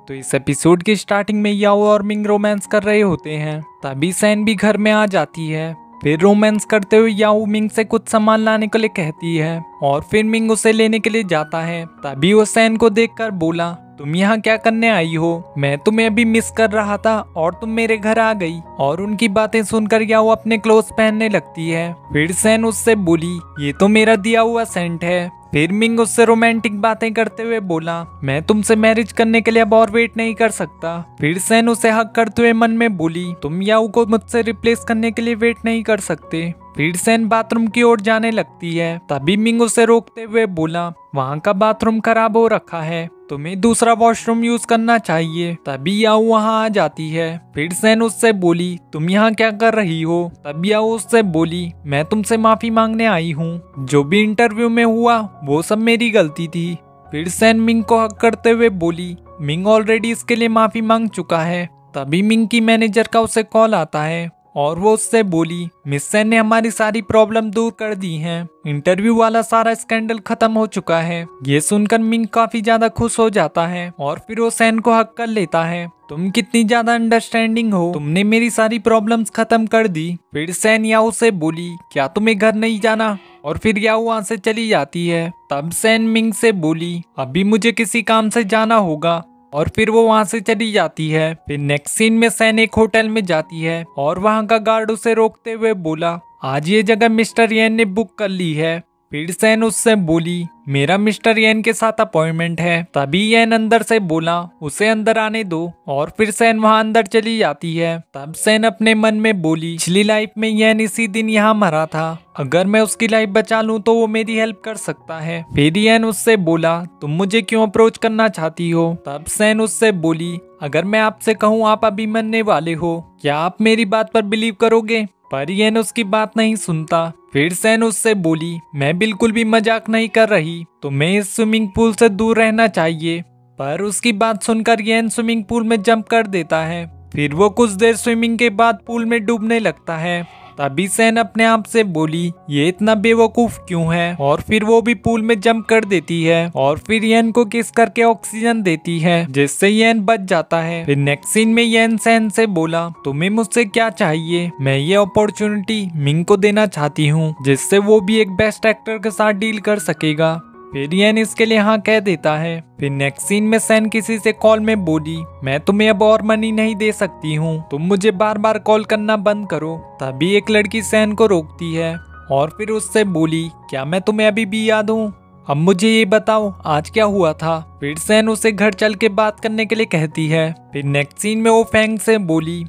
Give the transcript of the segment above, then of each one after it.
तो इस एपिसोड की स्टार्टिंग में याओ और मिंग रोमांस कर रहे होते हैं। तभी सैन भी घर में आ जाती है। फिर रोमांस करते हुए याओ मिंग से कुछ सामान लाने के लिए कहती है और फिर मिंग उसे लेने के लिए जाता है। तभी वो सैन को देखकर बोला, तुम यहाँ क्या करने आई हो? मैं तुम्हें अभी मिस कर रहा था और तुम मेरे घर आ गई। और उनकी बातें सुनकर याओ अपने क्लोथ्स पहनने लगती है। फिर सैन उससे बोली, ये तो मेरा दिया हुआ सेंट है। फिर मिंग उससे रोमांटिक बातें करते हुए बोला, मैं तुमसे मैरिज करने के लिए अब और वेट नहीं कर सकता। फिर सैन उसे हक करते हुए मन में बोली, तुम याओ को मुझसे रिप्लेस करने के लिए वेट नहीं कर सकते। फिर सैन बाथरूम की ओर जाने लगती है। तभी मिंग उसे रोकते हुए बोला, वहाँ का बाथरूम खराब हो रखा है, तुम्हें दूसरा वॉशरूम यूज करना चाहिए। तभी याओ वहाँ आ जाती है। फिर सैन उससे बोली, तुम यहाँ क्या कर रही हो? तब याओ उससे बोली, मैं तुमसे माफी मांगने आई हूँ। जो भी इंटरव्यू में हुआ वो सब मेरी गलती थी। फिर सैन मिंग को हक करते हुए बोली, मिंग ऑलरेडी इसके लिए माफी मांग चुका है। तभी मिंग की मैनेजर का उसे कॉल आता है और वो उससे बोली, मिस सैन ने हमारी सारी प्रॉब्लम दूर कर दी हैं। इंटरव्यू वाला सारा स्कैंडल खत्म हो चुका है। ये सुनकर मिंग काफी ज्यादा खुश हो जाता है और फिर वो सैन को हक कर लेता है। तुम कितनी ज्यादा अंडरस्टैंडिंग हो, तुमने मेरी सारी प्रॉब्लम्स खत्म कर दी। फिर सैन याओ से बोली, क्या तुम्हें घर नहीं जाना? और फिर याओ वहाँ से चली जाती है। तब सैन मिंग से बोली, अभी मुझे किसी काम से जाना होगा। और फिर वो वहाँ से चली जाती है। फिर नेक्स्ट सीन में सैन एक होटल में जाती है और वहाँ का गार्ड उसे रोकते हुए बोला, आज ये जगह मिस्टर येन ने बुक कर ली है। फिर सैन उससे बोली, मेरा मिस्टर येन के साथ अपॉइंटमेंट है। तभी येन अंदर से बोला, उसे अंदर आने दो। और फिर सैन वहाँ अंदर चली जाती है। तब सैन अपने मन में बोली, पिछली लाइफ में येन इसी दिन यहाँ मरा था, अगर मैं उसकी लाइफ बचा लूँ तो वो मेरी हेल्प कर सकता है। फिर येन उससे बोला, तुम मुझे क्यों अप्रोच करना चाहती हो? तब सैन उससे बोली, अगर मैं आपसे कहूँ आप अभी मरने वाले हो, क्या आप मेरी बात पर बिलीव करोगे? पर येन उसकी बात नहीं सुनता। फिर सैन उससे बोली, मैं बिल्कुल भी मजाक नहीं कर रही, तुम्हें इस स्विमिंग पूल से दूर रहना चाहिए। पर उसकी बात सुनकर येन स्विमिंग पूल में जंप कर देता है। फिर वो कुछ देर स्विमिंग के बाद पूल में डूबने लगता है। तभी सैन अपने आप से बोली, ये इतना बेवकूफ क्यों है? और फिर वो भी पूल में जंप कर देती है और फिर येन को किस करके ऑक्सीजन देती है, जिससे येन बच जाता है। फिर नेक्स्ट सीन में येन सैन से बोला, तुम्हें मुझसे क्या चाहिए? मैं ये अपॉर्चुनिटी मिंग को देना चाहती हूँ, जिससे वो भी एक बेस्ट एक्टर के साथ डील कर सकेगा। फिर येन इसके लिए हाँ कह देता है। फिर नेक्स्ट सीन में सैन किसी से कॉल में बोली, मैं तुम्हें अब और मनी नहीं दे सकती हूँ, तुम मुझे बार बार कॉल करना बंद करो। तभी एक लड़की सैन को रोकती है और फिर उससे बोली, क्या मैं तुम्हें अभी भी याद हूँ? अब मुझे ये बताओ आज क्या हुआ था? फिर सैन उसे घर चल के बात करने के लिए कहती है। फिर नेक्स्ट सीन में वो फैंग से बोली,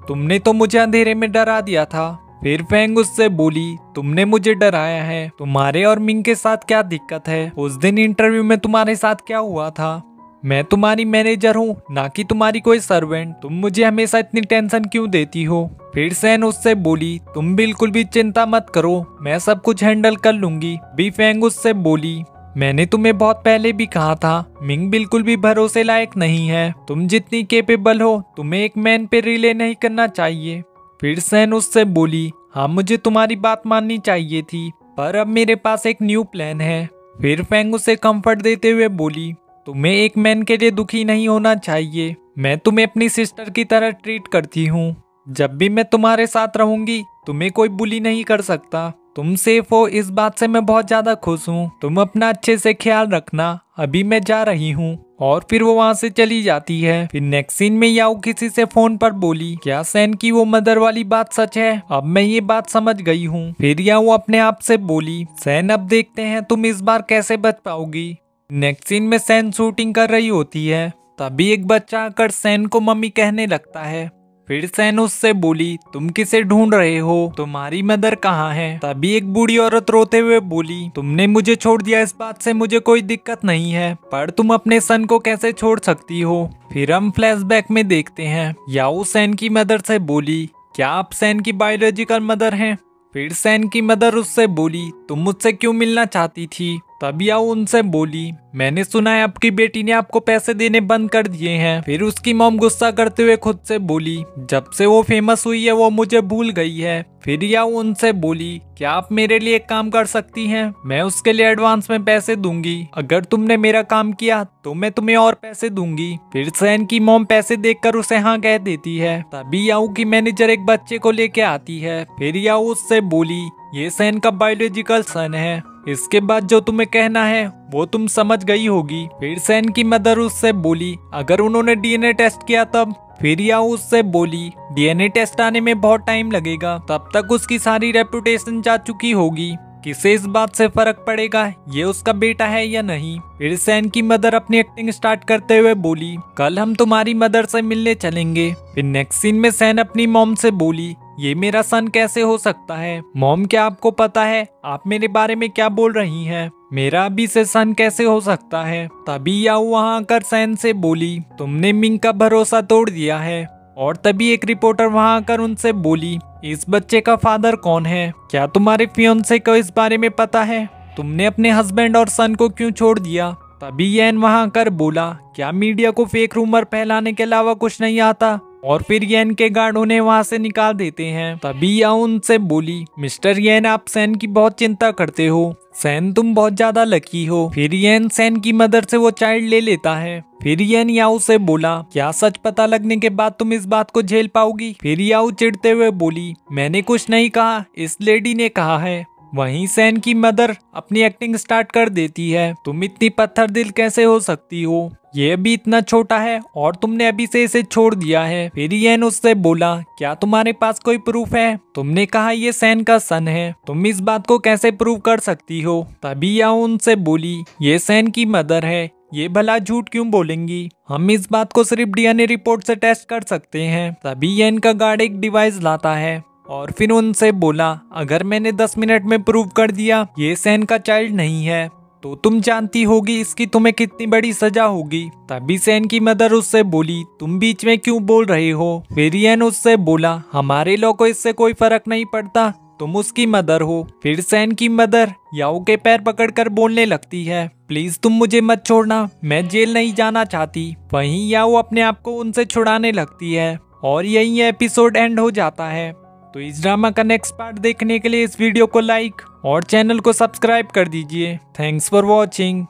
तुमने तो मुझे अंधेरे में डरा दिया था। फिर फैंग उससे बोली, तुमने मुझे डराया है, तुम्हारे और मिंग के साथ क्या दिक्कत है? उस दिन इंटरव्यू में तुम्हारे साथ क्या हुआ था? मैं तुम्हारी मैनेजर हूँ, ना कि तुम्हारी कोई सर्वेंट। तुम मुझे हमेशा इतनी टेंशन क्यों देती हो? फिर सैन उससे बोली, तुम बिल्कुल भी चिंता मत करो, मैं सब कुछ हैंडल कर लूंगी। भी फैंग उससे बोली, मैंने तुम्हें बहुत पहले भी कहा था, मिंग बिल्कुल भी भरोसे लायक नहीं है। तुम जितनी केपेबल हो, तुम्हें एक मैन पे रिले नहीं करना चाहिए। फिर सैन उससे बोली, हाँ मुझे तुम्हारी बात माननी चाहिए थी, पर अब मेरे पास एक न्यू प्लान है। फिर फैंग उसे कंफर्ट देते हुए बोली, तुम्हें एक मैन के लिए दुखी नहीं होना चाहिए, मैं तुम्हें अपनी सिस्टर की तरह ट्रीट करती हूँ। जब भी मैं तुम्हारे साथ रहूंगी तुम्हें कोई बुली नहीं कर सकता। तुम सेफ हो, इस बात से मैं बहुत ज्यादा खुश हूँ। तुम अपना अच्छे से ख्याल रखना, अभी मैं जा रही हूँ। और फिर वो वहाँ से चली जाती है। फिर नेक्स्ट सीन में याओ किसी से फोन पर बोली, क्या सैन की वो मदर वाली बात सच है? अब मैं ये बात समझ गई हूँ। फिर याओ अपने आप से बोली, सैन अब देखते हैं तुम इस बार कैसे बच पाओगी। नेक्स्ट सीन में सैन शूटिंग कर रही होती है। तभी एक बच्चा आकर सैन को मम्मी कहने लगता है। फिर सैन उससे बोली, तुम किसे ढूंढ रहे हो? तुम्हारी मदर कहाँ है? तभी एक बूढ़ी औरत रोते हुए बोली, तुमने मुझे छोड़ दिया, इस बात से मुझे कोई दिक्कत नहीं है, पर तुम अपने सन को कैसे छोड़ सकती हो? फिर हम फ्लैशबैक में देखते हैं, याओ सैन की मदर से बोली, क्या आप सैन की बायोलॉजिकल मदर हैं? फिर सैन की मदर उससे बोली, तुम मुझसे क्यों मिलना चाहती थी? तब याओ उनसे बोली, मैंने सुना है आपकी बेटी ने आपको पैसे देने बंद कर दिए हैं। फिर उसकी मॉम गुस्सा करते हुए खुद से बोली, जब से वो फेमस हुई है वो मुझे भूल गई है। फिर याओ उनसे बोली, क्या आप मेरे लिए एक काम कर सकती हैं? मैं उसके लिए एडवांस में पैसे दूंगी। अगर तुमने मेरा काम किया तो मैं तुम्हें और पैसे दूंगी। फिर सैन की मॉम पैसे देखकर उसे हाँ कह देती है। तभी याओ की मैनेजर एक बच्चे को लेके आती है। फिर याओ उससे बोली, ये सैन का बायोलॉजिकल सन है। इसके बाद जो तुम्हें कहना है वो तुम समझ गई होगी। फिर सैन की मदर उससे बोली, अगर उन्होंने डीएनए टेस्ट किया तब? फिर याओ उससे बोली, डीएनए टेस्ट आने में बहुत टाइम लगेगा, तब तक उसकी सारी रेपुटेशन जा चुकी होगी। किसे इस बात से फर्क पड़ेगा ये उसका बेटा है या नहीं। फिर सैन की मदर अपनी एक्टिंग स्टार्ट करते हुए बोली, कल हम तुम्हारी मदर से मिलने चलेंगे। फिर नेक्स्ट सीन में सैन अपनी मॉम से बोली, ये मेरा सन कैसे हो सकता है? मॉम, क्या आपको पता है आप मेरे बारे में क्या बोल रही हैं? मेरा अभी से सन कैसे हो सकता है? तभी याओ वहाँ आकर सैन से बोली, तुमने मिंग का भरोसा तोड़ दिया है। और तभी एक रिपोर्टर वहाँ आकर उनसे बोली, इस बच्चे का फादर कौन है? क्या तुम्हारे फियोंसे को इस बारे में पता है? तुमने अपने हस्बैंड और सन को क्यों छोड़ दिया? तभी येन वहाँ आकर बोला, क्या मीडिया को फेक रूमर फैलाने के अलावा कुछ नहीं आता? और फिर येन के गार्ड उन्हें वहाँ से निकाल देते हैं। तभी याओ उनसे बोली, मिस्टर येन, आप सैन की बहुत चिंता करते हो। सैन, तुम बहुत ज्यादा लकी हो। फिर येन सैन की मदर से वो चाइल्ड ले लेता है। फिर येन याओ से बोला, क्या सच पता लगने के बाद तुम इस बात को झेल पाओगी? फिर याओ चिढ़ते हुए बोली, मैंने कुछ नहीं कहा, इस लेडी ने कहा है। वहीं सैन की मदर अपनी एक्टिंग स्टार्ट कर देती है, तुम इतनी पत्थर दिल कैसे हो सकती हो? ये अभी इतना छोटा है और तुमने अभी से इसे छोड़ दिया है। फिर येन उससे बोला, क्या तुम्हारे पास कोई प्रूफ है? तुमने कहा ये सैन का सन है, तुम इस बात को कैसे प्रूव कर सकती हो? तभी याओ उनसे बोली, ये सैन की मदर है, ये भला झूठ क्यों बोलेंगी? हम इस बात को सिर्फ डीएनए रिपोर्ट से टेस्ट कर सकते हैं। तभी येन का गार्ड एक डिवाइस लाता है और फिर उनसे बोला, अगर मैंने 10 मिनट में प्रूव कर दिया ये सैन का चाइल्ड नहीं है तो तुम जानती होगी इसकी तुम्हें कितनी बड़ी सजा होगी। तभी सैन की मदर उससे बोली, तुम बीच में क्यों बोल रहे हो? फिर येन उससे बोला, हमारे लॉ को इससे कोई फर्क नहीं पड़ता, तुम उसकी मदर हो। फिर सैन की मदर याओ के पैर पकड़कर बोलने लगती है, प्लीज तुम मुझे मत छोड़ना, मैं जेल नहीं जाना चाहती। वहीं याओ अपने आप को उनसे छुड़ाने लगती है और यही एपिसोड एंड हो जाता है। तो इस ड्रामा का नेक्स्ट पार्ट देखने के लिए इस वीडियो को लाइक और चैनल को सब्सक्राइब कर दीजिए। Thanks for watching.